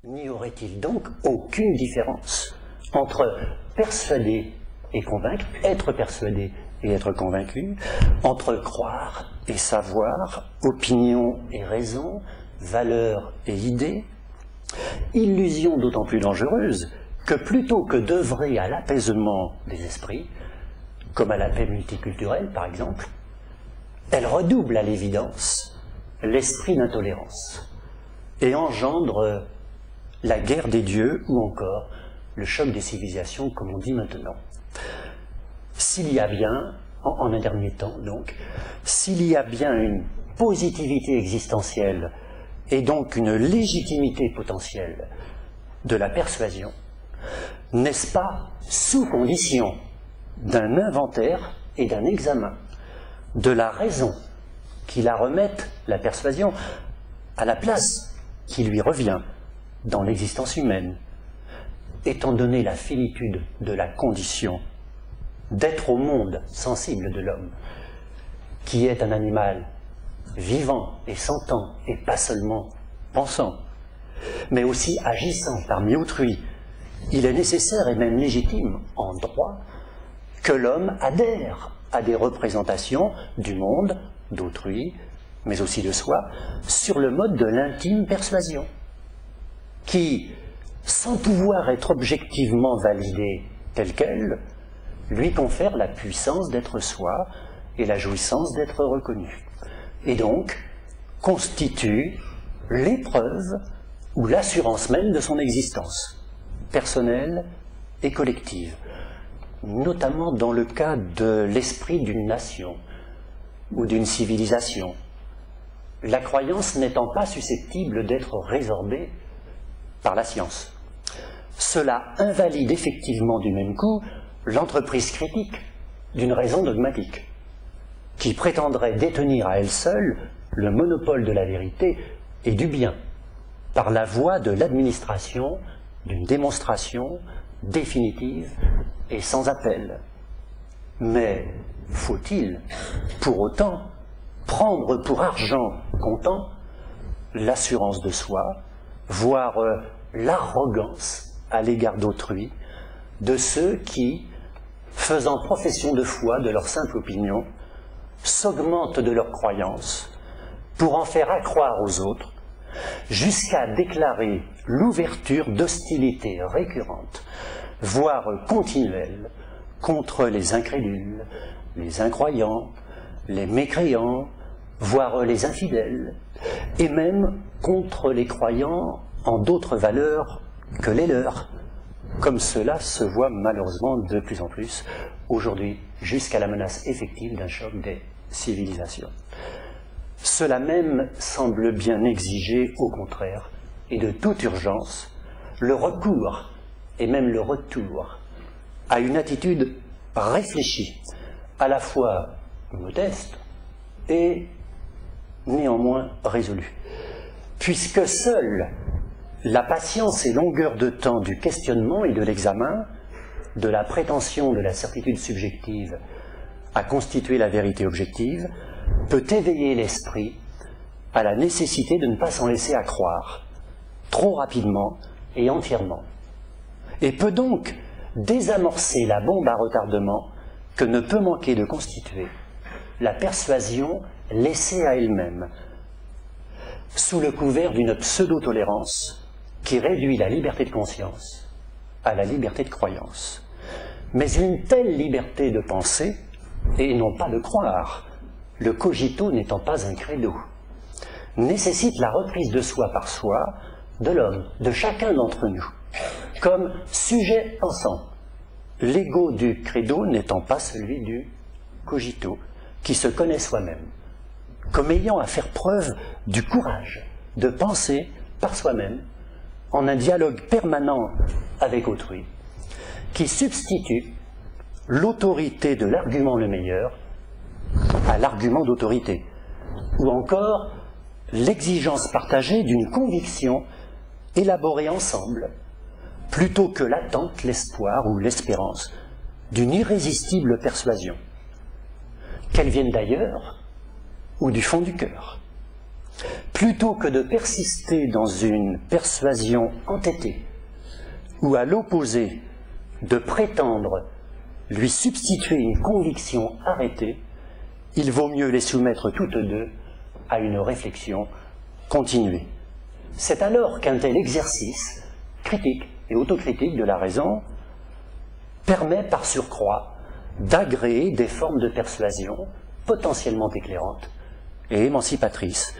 N'y aurait-il donc aucune différence entre persuader et convaincre, être persuadé et être convaincu, entre croire et savoir, opinion et raison, valeur et idée? Illusion d'autant plus dangereuse que plutôt que d'œuvrer à l'apaisement des esprits, comme à la paix multiculturelle par exemple, elle redouble à l'évidence l'esprit d'intolérance et engendre la guerre des dieux ou encore le choc des civilisations comme on dit maintenant. S'il y a bien, en un dernier temps donc, s'il y a bien une positivité existentielle et donc une légitimité potentielle de la persuasion, n'est-ce pas sous condition d'un inventaire et d'un examen de la raison qui la remette, la persuasion, à la place qui lui revient dans l'existence humaine, étant donné la finitude de la condition d'être au monde sensible de l'homme, qui est un animal vivant et sentant, et pas seulement pensant, mais aussi agissant parmi autrui, il est nécessaire et même légitime, en droit, que l'homme adhère à des représentations du monde, d'autrui, mais aussi de soi, sur le mode de l'intime persuasion, qui, sans pouvoir être objectivement validée telle qu'elle, lui confère la puissance d'être soi et la jouissance d'être reconnu, et donc constitue l'épreuve ou l'assurance même de son existence, personnelle et collective, notamment dans le cas de l'esprit d'une nation ou d'une civilisation, la croyance n'étant pas susceptible d'être résorbée par la science. Cela invalide effectivement du même coup l'entreprise critique d'une raison dogmatique, qui prétendrait détenir à elle seule le monopole de la vérité et du bien, par la voie de l'administration d'une démonstration définitive et sans appel. Mais faut-il, pour autant, prendre pour argent comptant l'assurance de soi, voire l'arrogance à l'égard d'autrui, de ceux qui, faisant profession de foi de leur simple opinion, s'augmentent de leur croyance pour en faire accroire aux autres, jusqu'à déclarer l'ouverture d'hostilités récurrentes, voire continuelles, contre les incrédules, les incroyants, les mécréants, voire les infidèles, et même contre les croyants en d'autres valeurs que les leurs, comme cela se voit malheureusement de plus en plus aujourd'hui, jusqu'à la menace effective d'un choc des civilisations. Cela même semble bien exiger, au contraire, et de toute urgence, le recours, et même le retour, à une attitude réfléchie, à la fois modeste et néanmoins résolue, puisque seule la patience et longueur de temps du questionnement et de l'examen, de la prétention de la certitude subjective à constituer la vérité objective, peut éveiller l'esprit à la nécessité de ne pas s'en laisser accroire trop rapidement et entièrement, et peut donc désamorcer la bombe à retardement que ne peut manquer de constituer la persuasion laissée à elle-même, sous le couvert d'une pseudo-tolérance qui réduit la liberté de conscience à la liberté de croyance. Mais une telle liberté de penser, et non pas de croire, le cogito n'étant pas un credo, nécessite la reprise de soi par soi, de l'homme, de chacun d'entre nous, comme sujet pensant, l'ego du credo n'étant pas celui du cogito, qui se connaît soi-même, comme ayant à faire preuve du courage de penser par soi-même, en un dialogue permanent avec autrui, qui substitue l'autorité de l'argument le meilleur à l'argument d'autorité, ou encore l'exigence partagée d'une conviction élaborée ensemble, plutôt que l'attente, l'espoir ou l'espérance d'une irrésistible persuasion, qu'elle vienne d'ailleurs ou du fond du cœur. plutôt que de persister dans une persuasion entêtée, ou à l'opposé, de prétendre lui substituer une conviction arrêtée, il vaut mieux les soumettre toutes deux à une réflexion continuée. C'est alors qu'un tel exercice critique et autocritique de la raison permet par surcroît d'agréer des formes de persuasion potentiellement éclairantes et émancipatrices